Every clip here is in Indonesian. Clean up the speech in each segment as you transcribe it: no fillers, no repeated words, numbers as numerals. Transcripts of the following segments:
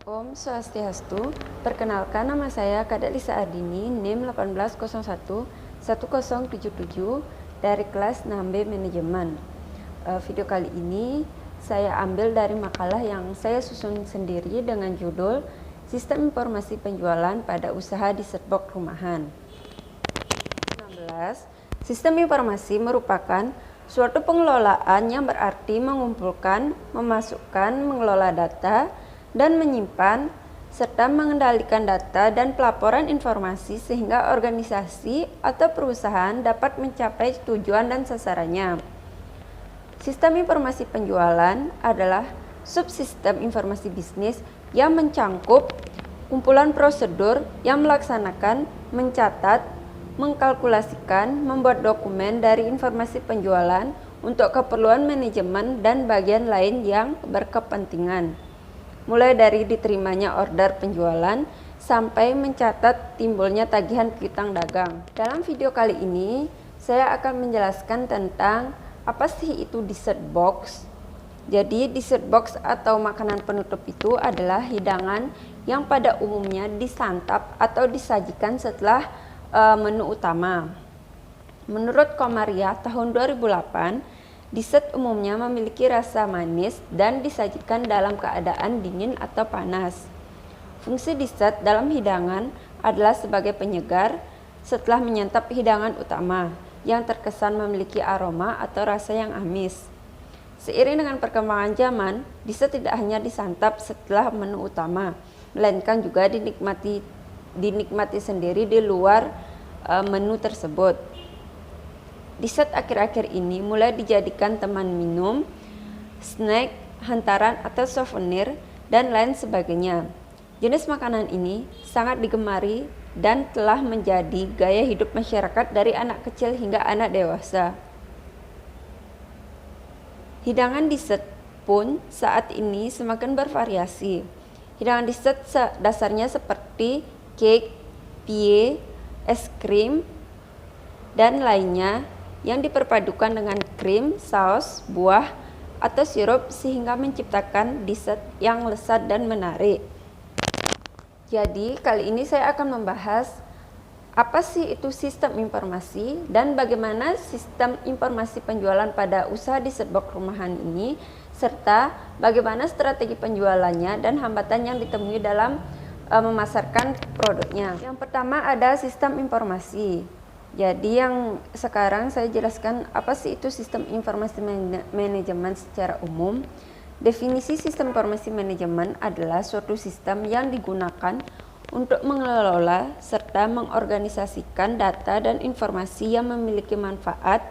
Om Swastiastu, perkenalkan nama saya Kak Lisa Ardini, NIM 18011077 dari kelas 6B Manajemen. Video kali ini saya ambil dari makalah yang saya susun sendiri dengan judul Sistem Informasi Penjualan pada Usaha di Setbox Rumahan. 16. Sistem informasi merupakan suatu pengelolaan yang berarti mengumpulkan, memasukkan, mengelola data, dan menyimpan, serta mengendalikan data dan pelaporan informasi sehingga organisasi atau perusahaan dapat mencapai tujuan dan sasarannya. Sistem informasi penjualan adalah subsistem informasi bisnis yang mencangkup kumpulan prosedur yang melaksanakan, mencatat, mengkalkulasikan, membuat dokumen dari informasi penjualan untuk keperluan manajemen dan bagian lain yang berkepentingan. Mulai dari diterimanya order penjualan sampai mencatat timbulnya tagihan piutang dagang. Dalam video kali ini, saya akan menjelaskan tentang apa sih itu dessert box. Jadi dessert box atau makanan penutup itu adalah hidangan yang pada umumnya disantap atau disajikan setelah menu utama. Menurut Komaria tahun 2008, dessert umumnya memiliki rasa manis dan disajikan dalam keadaan dingin atau panas. Fungsi dessert dalam hidangan adalah sebagai penyegar setelah menyantap hidangan utama yang terkesan memiliki aroma atau rasa yang amis. Seiring dengan perkembangan zaman, dessert tidak hanya disantap setelah menu utama, melainkan juga dinikmati sendiri di luar menu tersebut. Dessert akhir-akhir ini mulai dijadikan teman minum, snack, hantaran atau souvenir, dan lain sebagainya. Jenis makanan ini sangat digemari dan telah menjadi gaya hidup masyarakat dari anak kecil hingga anak dewasa. Hidangan dessert pun saat ini semakin bervariasi. Hidangan dessert dasarnya seperti cake, pie, es krim, dan lainnya yang diperpadukan dengan krim, saus, buah, atau sirup sehingga menciptakan dessert yang lezat dan menarik. Jadi kali ini saya akan membahas apa sih itu sistem informasi dan bagaimana sistem informasi penjualan pada usaha di Setbox Rumahan ini, serta bagaimana strategi penjualannya dan hambatan yang ditemui dalam memasarkan produknya. Yang pertama ada sistem informasi. Jadi yang sekarang saya jelaskan apa sih itu sistem informasi manajemen secara umum. Definisi sistem informasi manajemen adalah suatu sistem yang digunakan untuk mengelola serta mengorganisasikan data dan informasi yang memiliki manfaat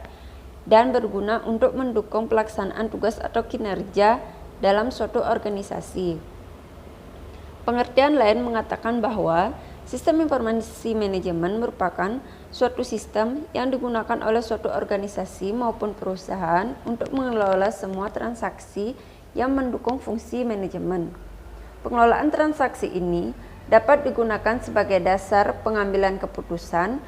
dan berguna untuk mendukung pelaksanaan tugas atau kinerja dalam suatu organisasi. Pengertian lain mengatakan bahwa sistem informasi manajemen merupakan suatu sistem yang digunakan oleh suatu organisasi maupun perusahaan untuk mengelola semua transaksi yang mendukung fungsi manajemen. Pengelolaan transaksi ini dapat digunakan sebagai dasar pengambilan keputusan.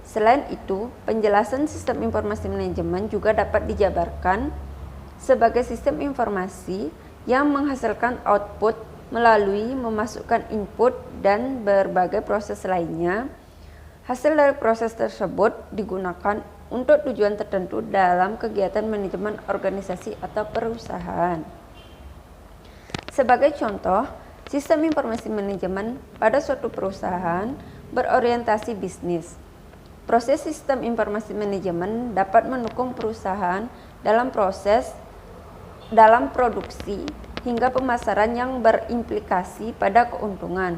Selain itu, penjelasan sistem informasi manajemen juga dapat dijabarkan sebagai sistem informasi yang menghasilkan output melalui memasukkan input dan berbagai proses lainnya. Hasil dari proses tersebut digunakan untuk tujuan tertentu dalam kegiatan manajemen organisasi atau perusahaan. Sebagai contoh, sistem informasi manajemen pada suatu perusahaan berorientasi bisnis. Proses sistem informasi manajemen dapat mendukung perusahaan dalam produksi hingga pemasaran yang berimplikasi pada keuntungan.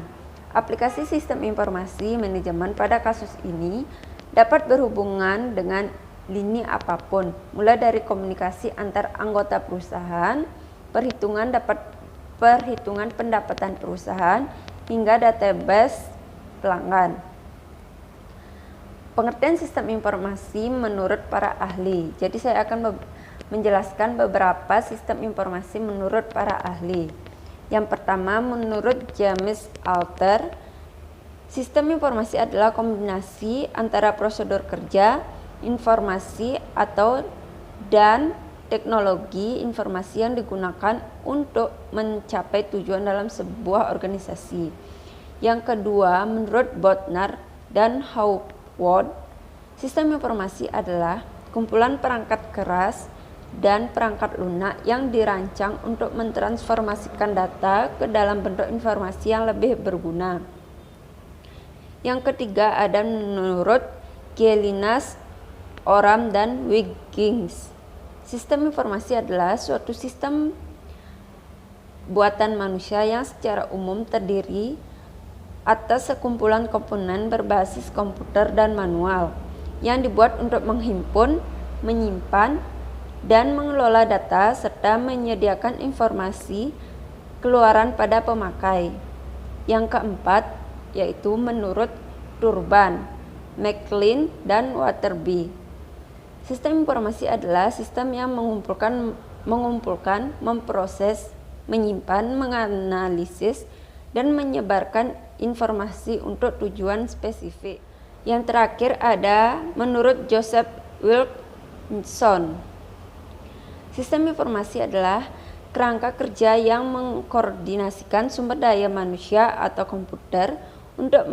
Aplikasi sistem informasi manajemen pada kasus ini dapat berhubungan dengan lini apapun, mulai dari komunikasi antar anggota perusahaan, perhitungan pendapatan perusahaan, hingga database pelanggan. Pengertian sistem informasi menurut para ahli. Jadi saya akan menjelaskan beberapa sistem informasi menurut para ahli. Yang pertama, menurut James Alter, sistem informasi adalah kombinasi antara prosedur kerja, informasi dan teknologi informasi yang digunakan untuk mencapai tujuan dalam sebuah organisasi. Yang kedua, menurut Bodnar dan Howard, sistem informasi adalah kumpulan perangkat keras dan perangkat lunak yang dirancang untuk mentransformasikan data ke dalam bentuk informasi yang lebih berguna. Yang ketiga ada menurut Gielinas, Oram, dan Wiggins. Sistem informasi adalah suatu sistem buatan manusia yang secara umum terdiri atas sekumpulan komponen berbasis komputer dan manual yang dibuat untuk menghimpun, menyimpan, dan mengelola data serta menyediakan informasi keluaran pada pemakai. Yang keempat yaitu menurut Turban, McLean, dan Waterby. Sistem informasi adalah sistem yang mengumpulkan, memproses, menyimpan, menganalisis, dan menyebarkan informasi untuk tujuan spesifik. Yang terakhir ada menurut Joseph Wilkinson. Sistem informasi adalah kerangka kerja yang mengkoordinasikan sumber daya manusia atau komputer untuk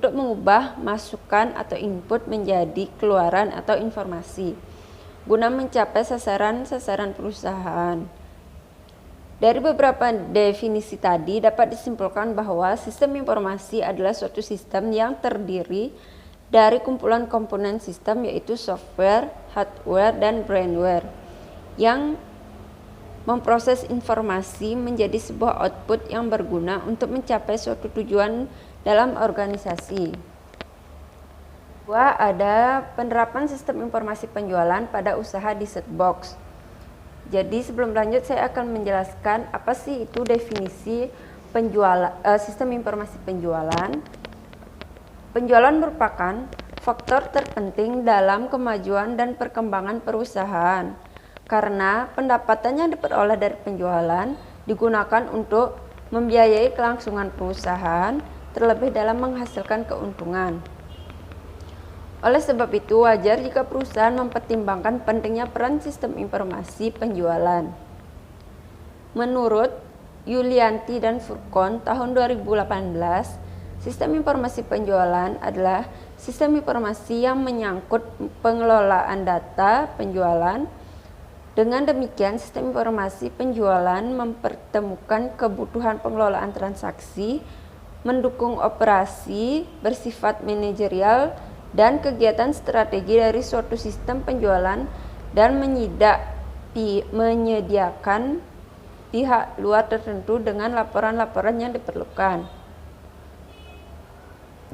mengubah masukan atau input menjadi keluaran atau informasi guna mencapai sasaran-sasaran perusahaan. Dari beberapa definisi tadi dapat disimpulkan bahwa sistem informasi adalah suatu sistem yang terdiri dari kumpulan komponen sistem yaitu software, hardware, dan brainware yang memproses informasi menjadi sebuah output yang berguna untuk mencapai suatu tujuan dalam organisasi. Kedua, ada penerapan sistem informasi penjualan pada usaha di Setbox. Jadi sebelum lanjut saya akan menjelaskan apa sih itu definisi sistem informasi penjualan. Penjualan merupakan faktor terpenting dalam kemajuan dan perkembangan perusahaan karena pendapatan yang diperoleh dari penjualan digunakan untuk membiayai kelangsungan perusahaan, terlebih dalam menghasilkan keuntungan. Oleh sebab itu, wajar jika perusahaan mempertimbangkan pentingnya peran sistem informasi penjualan. Menurut Yulianti dan Furkon tahun 2018, sistem informasi penjualan adalah sistem informasi yang menyangkut pengelolaan data penjualan. Dengan demikian, sistem informasi penjualan mempertemukan kebutuhan pengelolaan transaksi, mendukung operasi bersifat manajerial dan kegiatan strategi dari suatu sistem penjualan dan menyediakan pihak luar tertentu dengan laporan-laporan yang diperlukan.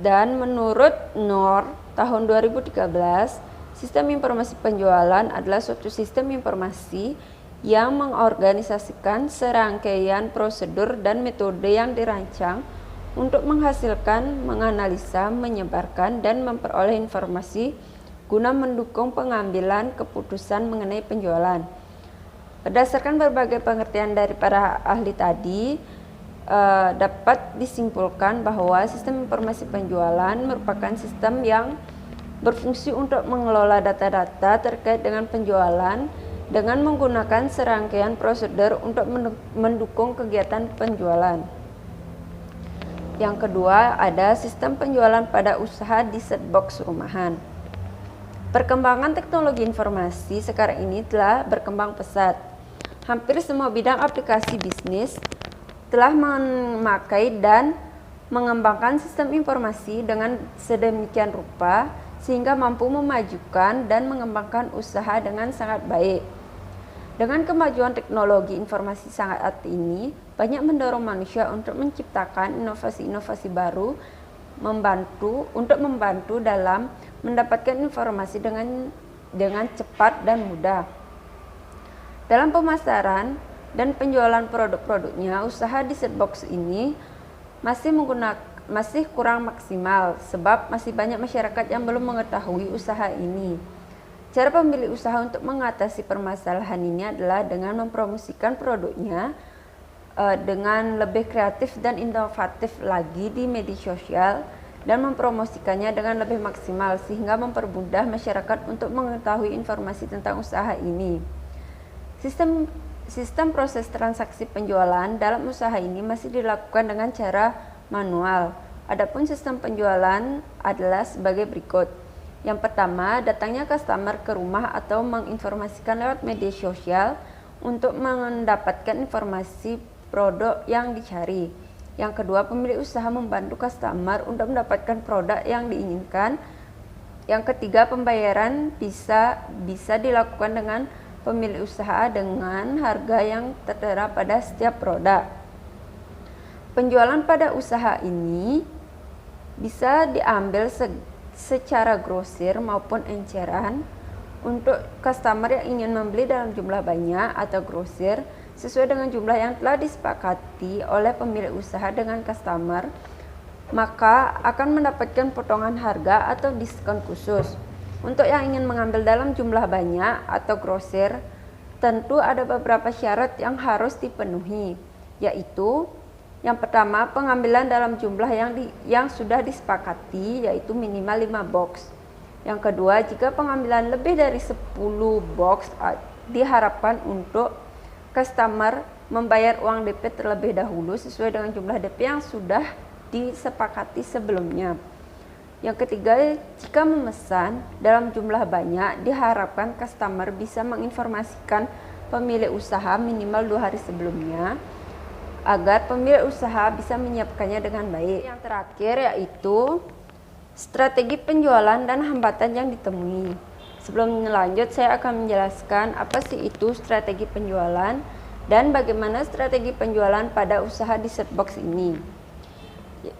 Dan menurut Knorr tahun 2013, sistem informasi penjualan adalah suatu sistem informasi yang mengorganisasikan serangkaian prosedur dan metode yang dirancang untuk menghasilkan, menganalisa, menyebarkan, dan memperoleh informasi guna mendukung pengambilan keputusan mengenai penjualan. Berdasarkan berbagai pengertian dari para ahli tadi, dapat disimpulkan bahwa sistem informasi penjualan merupakan sistem yang berfungsi untuk mengelola data-data terkait dengan penjualan dengan menggunakan serangkaian prosedur untuk mendukung kegiatan penjualan. Yang kedua, ada sistem penjualan pada usaha di Setbox rumahan. Perkembangan teknologi informasi sekarang ini telah berkembang pesat. Hampir semua bidang aplikasi bisnis telah memakai dan mengembangkan sistem informasi dengan sedemikian rupa sehingga mampu memajukan dan mengembangkan usaha dengan sangat baik. Dengan kemajuan teknologi informasi saat ini, banyak mendorong manusia untuk menciptakan inovasi-inovasi baru, membantu dalam mendapatkan informasi dengan cepat dan mudah. Dalam pemasaran dan penjualan produk-produknya, usaha di Setbox ini masih kurang maksimal sebab masih banyak masyarakat yang belum mengetahui usaha ini. Cara pemilik usaha untuk mengatasi permasalahan ini adalah dengan mempromosikan produknya dengan lebih kreatif dan inovatif lagi di media sosial dan mempromosikannya dengan lebih maksimal sehingga mempermudah masyarakat untuk mengetahui informasi tentang usaha ini. Sistem proses transaksi penjualan dalam usaha ini masih dilakukan dengan cara manual. Adapun sistem penjualan adalah sebagai berikut. Yang pertama, datangnya customer ke rumah atau menginformasikan lewat media sosial untuk mendapatkan informasi produk yang dicari. Yang kedua, pemilik usaha membantu customer untuk mendapatkan produk yang diinginkan. Yang ketiga, pembayaran bisa dilakukan dengan pemilik usaha dengan harga yang tertera pada setiap produk. Penjualan pada usaha ini bisa diambil secara grosir maupun enceran untuk customer yang ingin membeli dalam jumlah banyak atau grosir sesuai dengan jumlah yang telah disepakati oleh pemilik usaha dengan customer, maka akan mendapatkan potongan harga atau diskon khusus. Untuk yang ingin mengambil dalam jumlah banyak atau grosir, tentu ada beberapa syarat yang harus dipenuhi, yaitu yang pertama, pengambilan dalam jumlah yang sudah disepakati, yaitu minimal 5 box. Yang kedua, jika pengambilan lebih dari 10 box, diharapkan untuk customer membayar uang DP terlebih dahulu sesuai dengan jumlah DP yang sudah disepakati sebelumnya. Yang ketiga, jika memesan dalam jumlah banyak, diharapkan customer bisa menginformasikan pemilik usaha minimal 2 hari sebelumnya agar pemilik usaha bisa menyiapkannya dengan baik. Yang terakhir yaitu strategi penjualan dan hambatan yang ditemui. Sebelum lanjut, saya akan menjelaskan apa sih itu strategi penjualan dan bagaimana strategi penjualan pada usaha Desertbox ini.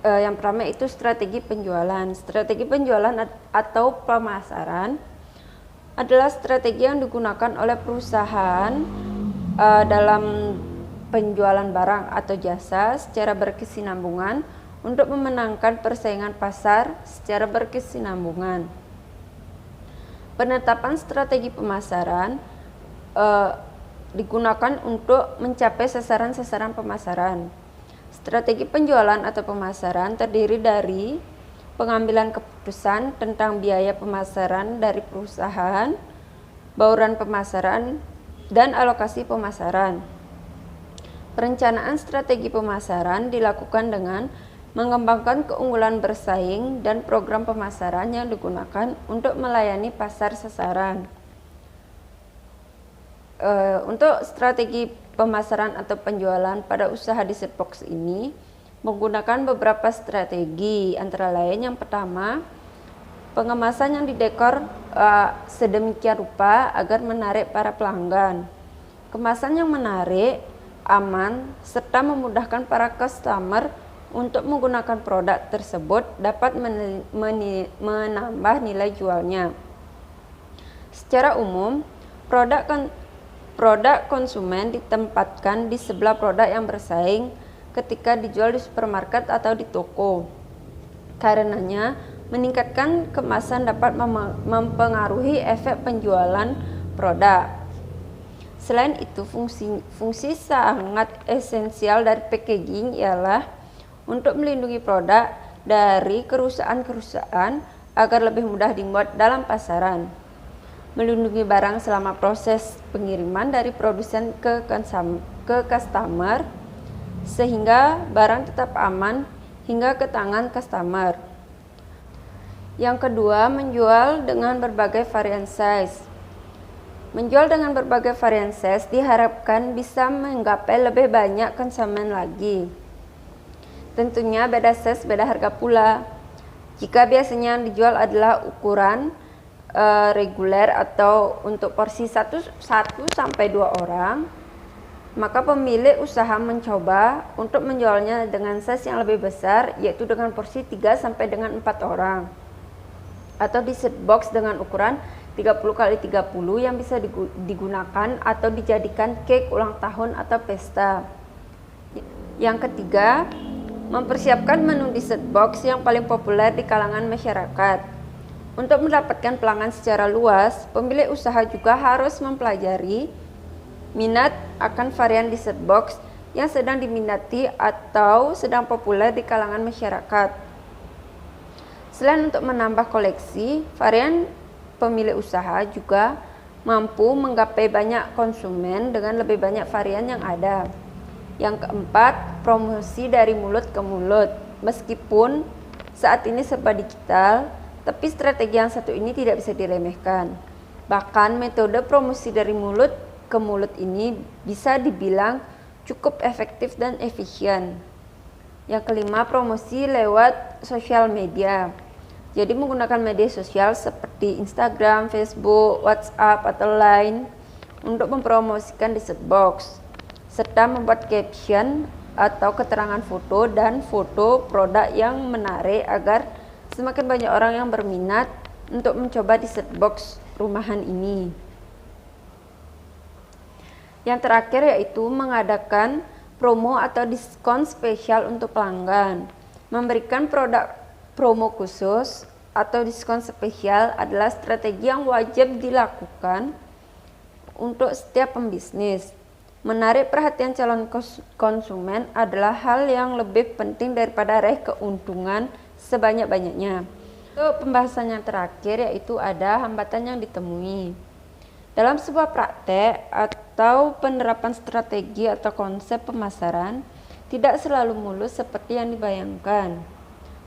Yang pertama itu strategi penjualan. Strategi penjualan atau pemasaran adalah strategi yang digunakan oleh perusahaan dalam penjualan barang atau jasa secara berkesinambungan untuk memenangkan persaingan pasar secara berkesinambungan. Penetapan strategi pemasaran digunakan untuk mencapai sasaran-sasaran pemasaran. Strategi penjualan atau pemasaran terdiri dari pengambilan keputusan tentang biaya pemasaran dari perusahaan, bauran pemasaran, dan alokasi pemasaran. Perencanaan strategi pemasaran dilakukan dengan mengembangkan keunggulan bersaing dan program pemasaran yang digunakan untuk melayani pasar sasaran. Untuk strategi pemasaran atau penjualan pada usaha Desertbox ini menggunakan beberapa strategi, antara lain yang pertama, pengemasan yang didekor sedemikian rupa agar menarik para pelanggan. Kemasan yang menarik, aman, serta memudahkan para customer untuk menggunakan produk tersebut dapat menambah nilai jualnya. Secara umum, produk konsumen ditempatkan di sebelah produk yang bersaing ketika dijual di supermarket atau di toko. Karenanya, meningkatkan kemasan dapat mempengaruhi efek penjualan produk. Selain itu, fungsi sangat esensial dari packaging ialah untuk melindungi produk dari kerusakan agar lebih mudah dimuat dalam pasaran, melindungi barang selama proses pengiriman dari produsen ke customer, sehingga barang tetap aman hingga ke tangan customer. Yang kedua, menjual dengan berbagai varian size. Menjual dengan berbagai varian size diharapkan bisa menggapai lebih banyak konsumen lagi. Tentunya beda size, beda harga pula. Jika biasanya yang dijual adalah ukuran reguler atau untuk porsi 1 sampai 2 orang, maka pemilik usaha mencoba untuk menjualnya dengan size yang lebih besar, yaitu dengan porsi 3 sampai dengan 4 orang. Atau Desertbox dengan ukuran 30x30 yang bisa digunakan atau dijadikan cake ulang tahun atau pesta. Yang ketiga, mempersiapkan menu Desertbox yang paling populer di kalangan masyarakat. Untuk mendapatkan pelanggan secara luas, pemilik usaha juga harus mempelajari minat akan varian Desertbox yang sedang diminati atau sedang populer di kalangan masyarakat. Selain untuk menambah koleksi, varian pemilik usaha juga mampu menggapai banyak konsumen dengan lebih banyak varian yang ada. Yang keempat, promosi dari mulut ke mulut. Meskipun saat ini serba digital, tapi strategi yang satu ini tidak bisa diremehkan. Bahkan metode promosi dari mulut ke mulut ini bisa dibilang cukup efektif dan efisien. Yang kelima, promosi lewat sosial media. Jadi menggunakan media sosial seperti Instagram, Facebook, WhatsApp, atau Line untuk mempromosikan dessert box, serta membuat caption atau keterangan foto dan foto produk yang menarik agar semakin banyak orang yang berminat untuk mencoba dessert box rumahan ini. Yang terakhir yaitu mengadakan promo atau diskon spesial untuk pelanggan. Memberikan produk promo khusus atau diskon spesial adalah strategi yang wajib dilakukan untuk setiap pembisnis. Menarik perhatian calon konsumen adalah hal yang lebih penting daripada raih keuntungan sebanyak-banyaknya. Untuk pembahasan yang terakhir yaitu ada hambatan yang ditemui. Dalam sebuah praktek atau penerapan strategi atau konsep pemasaran tidak selalu mulus seperti yang dibayangkan.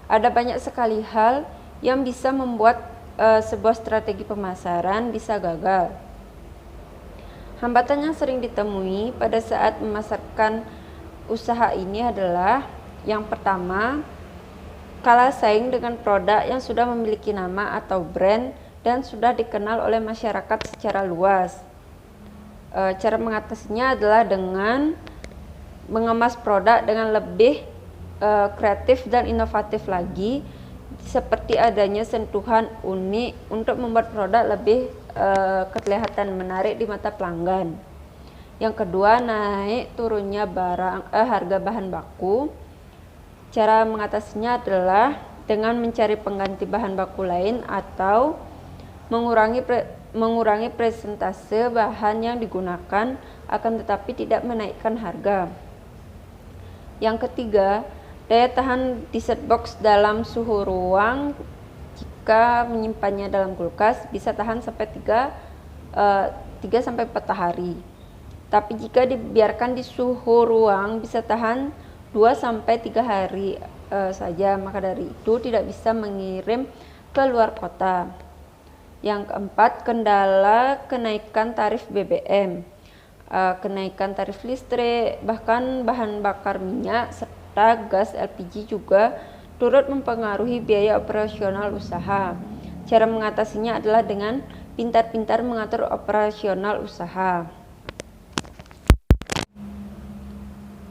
Ada banyak sekali hal yang bisa membuat sebuah strategi pemasaran bisa gagal. Hambatan yang sering ditemui pada saat memasarkan usaha ini adalah yang pertama, kalah saing dengan produk yang sudah memiliki nama atau brand dan sudah dikenal oleh masyarakat secara luas. Cara mengatasinya adalah dengan mengemas produk dengan lebih kreatif dan inovatif lagi, seperti adanya sentuhan unik untuk membuat produk lebih kelihatan menarik di mata pelanggan. Yang kedua, naik turunnya harga bahan baku. Cara mengatasinya adalah dengan mencari pengganti bahan baku lain atau mengurangi presentase bahan yang digunakan, akan tetapi tidak menaikkan harga. Yang ketiga, daya tahan dessert box dalam suhu ruang. Jika menyimpannya dalam kulkas bisa tahan sampai 3-4 hari. Tapi jika dibiarkan di suhu ruang bisa tahan 2-3 hari saja. Maka dari itu tidak bisa mengirim ke luar kota. Yang keempat, kendala kenaikan tarif BBM, kenaikan tarif listrik, bahkan bahan bakar minyak serta gas LPG juga turut mempengaruhi biaya operasional usaha. Cara mengatasinya adalah dengan pintar-pintar mengatur operasional usaha.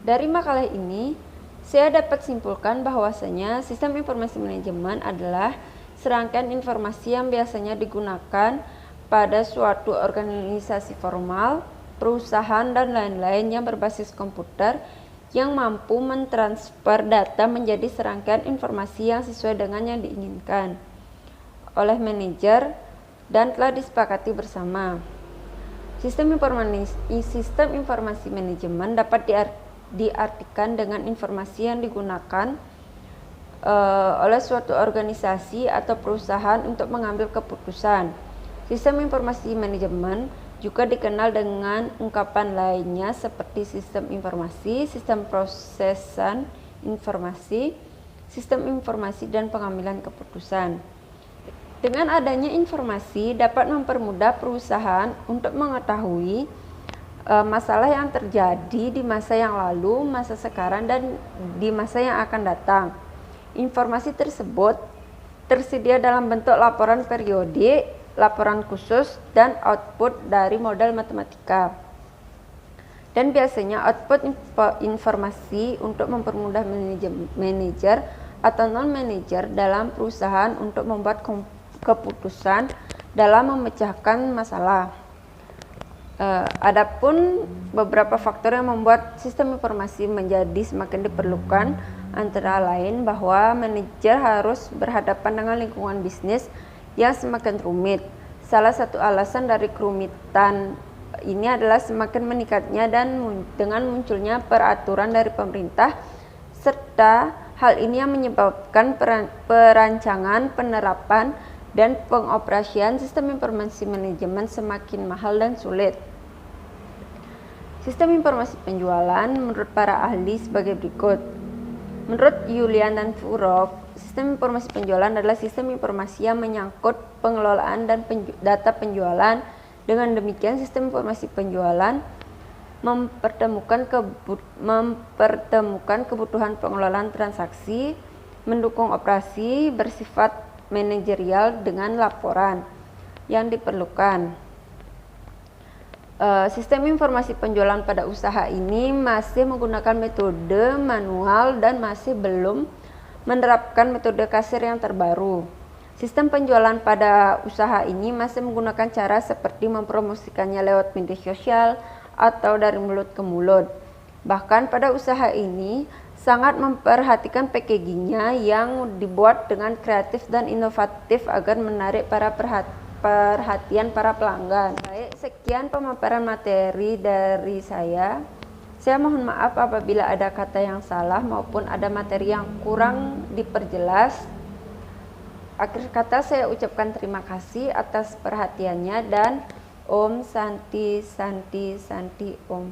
Dari makalah ini, saya dapat simpulkan bahwasanya sistem informasi manajemen adalah serangkaian informasi yang biasanya digunakan pada suatu organisasi formal, perusahaan, dan lain-lain yang berbasis komputer yang mampu mentransfer data menjadi serangkaian informasi yang sesuai dengan yang diinginkan oleh manajer dan telah disepakati bersama. Sistem informasi manajemen dapat diartikan dengan informasi yang digunakan oleh suatu organisasi atau perusahaan untuk mengambil keputusan. Sistem informasi manajemen juga dikenal dengan ungkapan lainnya seperti sistem informasi, sistem prosesan informasi, sistem informasi dan pengambilan keputusan. Dengan adanya informasi dapat mempermudah perusahaan untuk mengetahui masalah yang terjadi di masa yang lalu, masa sekarang, dan di masa yang akan datang. Informasi tersebut tersedia dalam bentuk laporan periodik, laporan khusus, dan output dari model matematika. Dan biasanya output informasi untuk mempermudah manajer atau non-manajer dalam perusahaan untuk membuat keputusan dalam memecahkan masalah. Adapun beberapa faktor yang membuat sistem informasi menjadi semakin diperlukan, antara lain bahwa manajer harus berhadapan dengan lingkungan bisnis yang semakin rumit. Salah satu alasan dari kerumitan ini adalah semakin meningkatnya dan dengan munculnya peraturan dari pemerintah serta Hal ini yang menyebabkan perancangan, penerapan, dan pengoperasian sistem informasi manajemen semakin mahal dan sulit. Sistem informasi penjualan menurut para ahli sebagai berikut. Menurut Yulian dan Furok, sistem informasi penjualan adalah sistem informasi yang menyangkut pengelolaan dan data penjualan. Dengan demikian, sistem informasi penjualan mempertemukan kebutuhan pengelolaan transaksi, mendukung operasi, bersifat manajerial dengan laporan yang diperlukan. Sistem informasi penjualan pada usaha ini masih menggunakan metode manual dan masih belum menerapkan metode kasir yang terbaru. Sistem penjualan pada usaha ini masih menggunakan cara seperti mempromosikannya lewat media sosial atau dari mulut ke mulut. Bahkan pada usaha ini sangat memperhatikan packagingnya yang dibuat dengan kreatif dan inovatif agar menarik perhatian para pelanggan. Baik, sekian pemaparan materi dari saya. Saya mohon maaf apabila ada kata yang salah maupun ada materi yang kurang diperjelas. Akhir kata saya ucapkan terima kasih atas perhatiannya dan Om Santi Santi Santi Om.